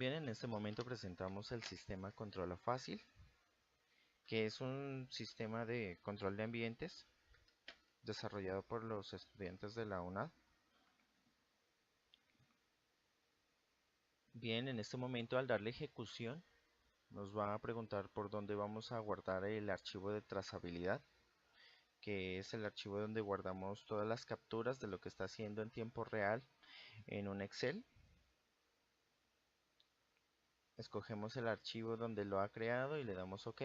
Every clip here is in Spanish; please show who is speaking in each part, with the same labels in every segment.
Speaker 1: Bien, en este momento presentamos el sistema Controla Fácil, que es un sistema de control de ambientes desarrollado por los estudiantes de la UNAD. Bien, en este momento al darle ejecución nos va a preguntar por dónde vamos a guardar el archivo de trazabilidad, que es el archivo donde guardamos todas las capturas de lo que está haciendo en tiempo real en un Excel. Escogemos el archivo donde lo ha creado y le damos OK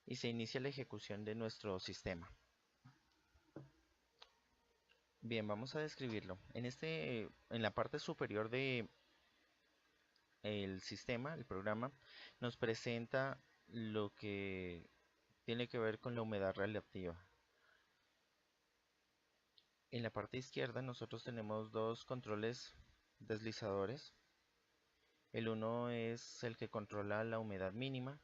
Speaker 1: y se inicia la ejecución de nuestro sistema. Bien, vamos a describirlo. En la parte superior de el sistema, el programa, nos presenta lo que tiene que ver con la humedad relativa. En la parte izquierda nosotros tenemos dos controles deslizadores. El uno es el que controla la humedad mínima.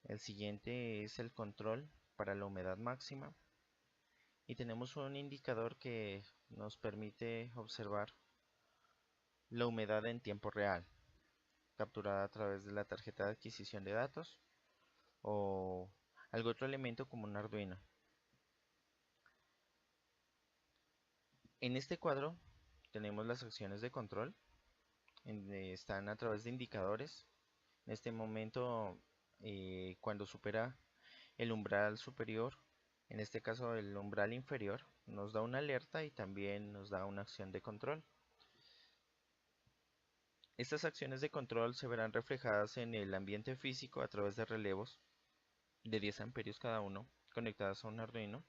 Speaker 1: El siguiente es el control para la humedad máxima. Y tenemos un indicador que nos permite observar la humedad en tiempo real, capturada a través de la tarjeta de adquisición de datos o algún otro elemento como un Arduino. En este cuadro tenemos las acciones de control, están a través de indicadores. En este momento, cuando supera el umbral superior, en este caso el umbral inferior, nos da una alerta y también nos da una acción de control. Estas acciones de control se verán reflejadas en el ambiente físico a través de relevos de 10 amperios cada uno, conectadas a un Arduino.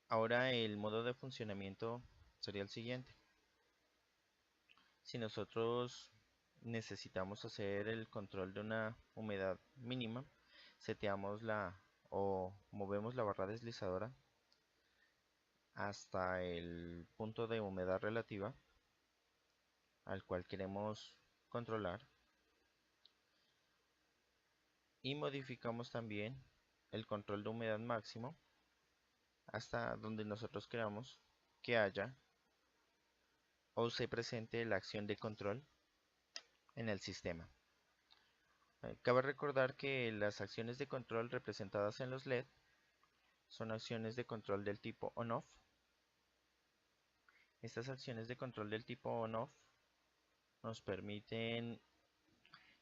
Speaker 1: Ahora el modo de funcionamiento sería el siguiente. Si nosotros necesitamos hacer el control de una humedad mínima, seteamos o movemos la barra deslizadora hasta el punto de humedad relativa al cual queremos controlar y modificamos también el control de humedad máximo hasta donde nosotros queramos que haya o se presente la acción de control en el sistema. Cabe recordar que las acciones de control representadas en los LED son acciones de control del tipo ON-OFF. Estas acciones de control del tipo ON-OFF nos permiten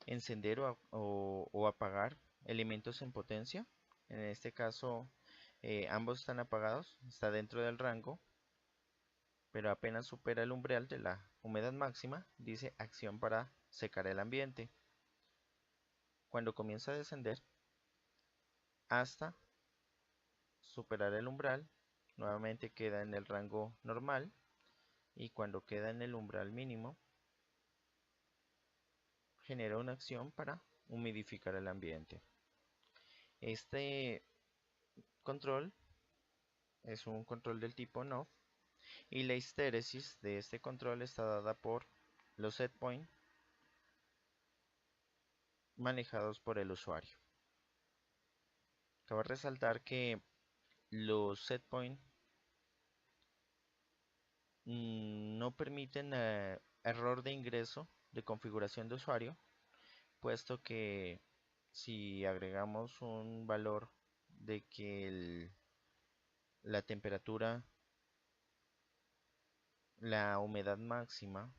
Speaker 1: encender o apagar elementos en potencia. En este caso, ambos están apagados, está dentro del rango, pero apenas supera el umbral de la humedad máxima, dice acción para secar el ambiente. Cuando comienza a descender hasta superar el umbral, nuevamente queda en el rango normal y cuando queda en el umbral mínimo, genera una acción para humidificar el ambiente. Este control es un control del tipo ON-OFF y la histéresis de este control está dada por los setpoint manejados por el usuario. Cabe resaltar que los setpoint no permiten error de ingreso de configuración de usuario, puesto que si agregamos un valor de que la temperatura, la humedad máxima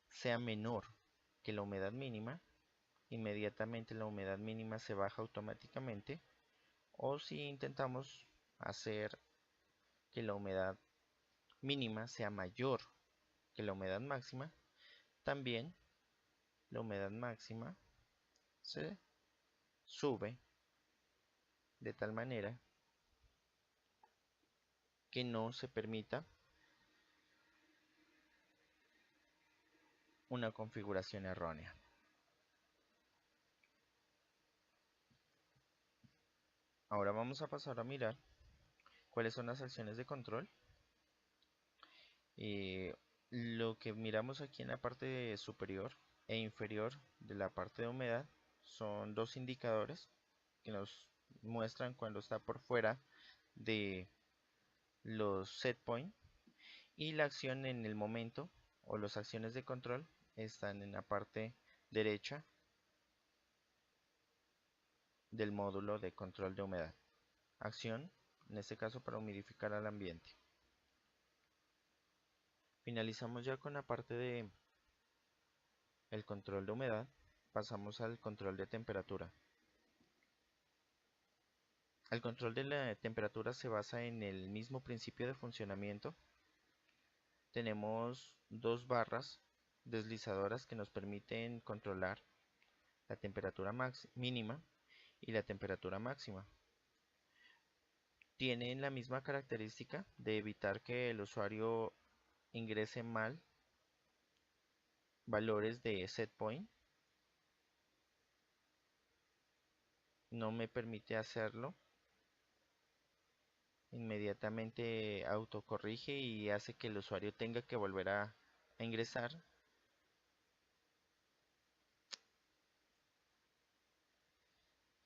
Speaker 1: sea menor que la humedad mínima, inmediatamente la humedad mínima se baja automáticamente. O si intentamos hacer que la humedad mínima sea mayor que la humedad máxima, también la humedad máxima se sube de tal manera que no se permita una configuración errónea. Ahora vamos a pasar a mirar cuáles son las acciones de control. Lo que miramos aquí en la parte superior e inferior de la parte de humedad son dos indicadores que nos muestran cuando está por fuera de los set point y la acción en el momento o las acciones de control están en la parte derecha del módulo de control de humedad. Acción, en este caso para humidificar al ambiente. Finalizamos ya con la parte de el control de humedad. Pasamos al control de temperatura. El control de la temperatura se basa en el mismo principio de funcionamiento. Tenemos dos barras deslizadoras que nos permiten controlar la temperatura mínima y la temperatura máxima. Tienen la misma característica de evitar que el usuario ingrese mal valores de set point. No me permite hacerlo. Inmediatamente autocorrige y hace que el usuario tenga que volver a ingresar.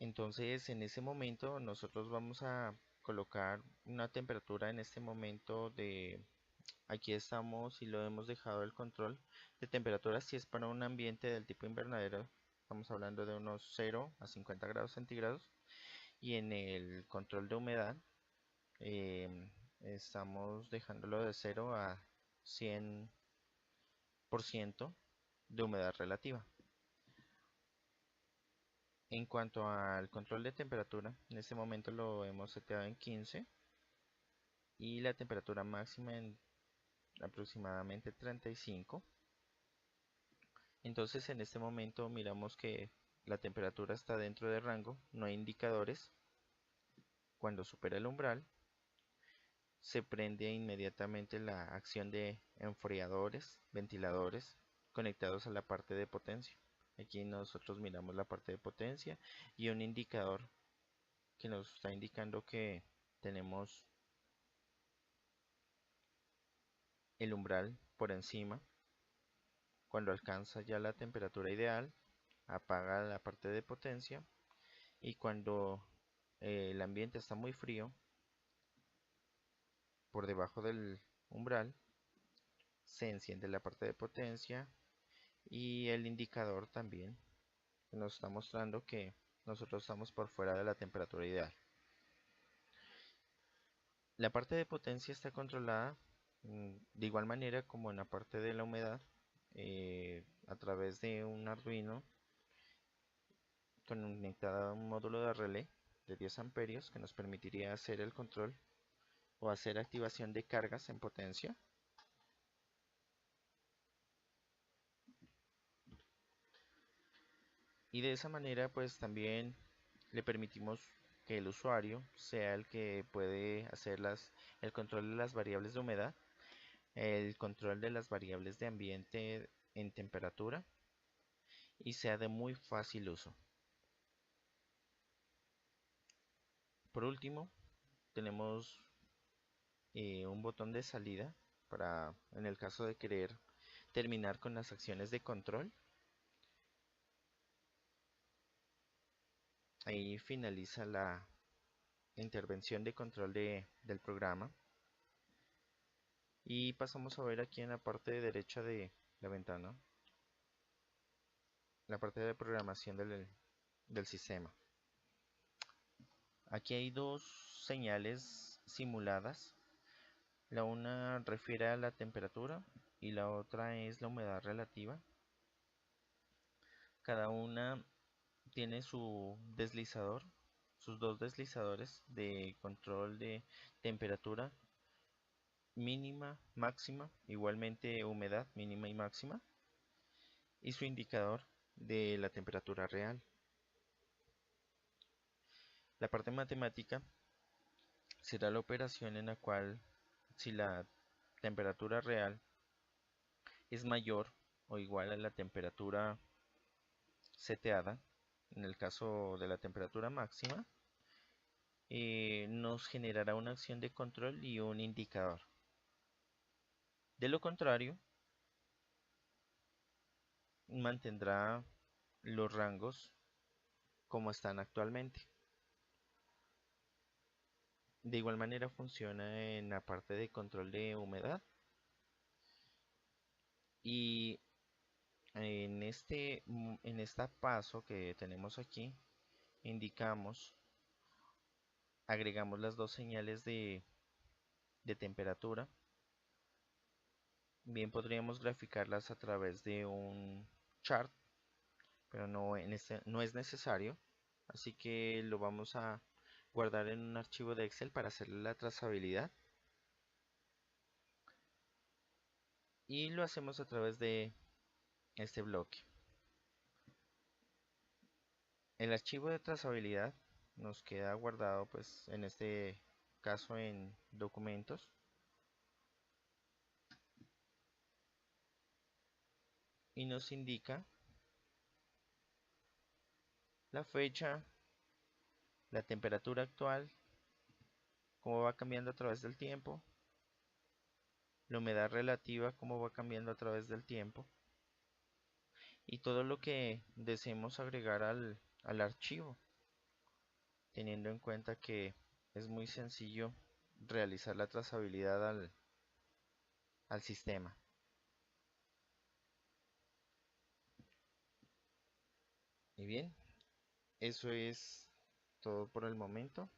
Speaker 1: Entonces, en ese momento nosotros vamos a colocar una temperatura en este momento de, aquí estamos y lo hemos dejado el control de temperatura. Si es para un ambiente del tipo invernadero, estamos hablando de unos 0 a 50 grados centígrados. Y en el control de humedad, estamos dejándolo de 0 a 100% de humedad relativa. En cuanto al control de temperatura, en este momento lo hemos seteado en 15 y la temperatura máxima en aproximadamente 35. Entonces en este momento miramos que la temperatura está dentro de rango, no hay indicadores. Cuando supera el umbral, se prende inmediatamente la acción de enfriadores, ventiladores conectados a la parte de potencia. Aquí nosotros miramos la parte de potencia y un indicador que nos está indicando que tenemos el umbral por encima. Cuando alcanza ya la temperatura ideal, apaga la parte de potencia y cuando el ambiente está muy frío, por debajo del umbral, se enciende la parte de potencia y el indicador también nos está mostrando que nosotros estamos por fuera de la temperatura ideal. La parte de potencia está controlada de igual manera como en la parte de la humedad, a través de un Arduino conectado a un módulo de relé de 10 amperios que nos permitiría hacer el control o hacer activación de cargas en potencia. Y de esa manera pues también le permitimos que el usuario sea el que puede hacer el control de las variables de humedad, el control de las variables de ambiente en temperatura y sea de muy fácil uso. Por último, tenemos un botón de salida para, en el caso de querer terminar con las acciones de control. Ahí finaliza la intervención de control del programa. Y pasamos a ver aquí en la parte derecha de la ventana, la parte de programación del sistema. Aquí hay dos señales simuladas. La una refiere a la temperatura y la otra es la humedad relativa. Cada una tiene su deslizador, sus dos deslizadores de control de temperatura mínima, máxima, igualmente humedad mínima y máxima, y su indicador de la temperatura real. La parte matemática será la operación en la cual, si la temperatura real es mayor o igual a la temperatura seteada, en el caso de la temperatura máxima, nos generará una acción de control y un indicador. De lo contrario, mantendrá los rangos como están actualmente. De igual manera funciona en la parte de control de humedad y en esta paso que tenemos aquí indicamos, agregamos las dos señales de temperatura. Bien podríamos graficarlas a través de un chart, pero no es necesario. Así que lo vamos a guardar en un archivo de Excel para hacerle la trazabilidad. Y lo hacemos a través de este bloque. El archivo de trazabilidad nos queda guardado, pues en este caso, en documentos, y nos indica la fecha, la temperatura actual, cómo va cambiando a través del tiempo, la humedad relativa, cómo va cambiando a través del tiempo, y todo lo que deseemos agregar al archivo, teniendo en cuenta que es muy sencillo realizar la trazabilidad al sistema. Y bien, eso es todo por el momento.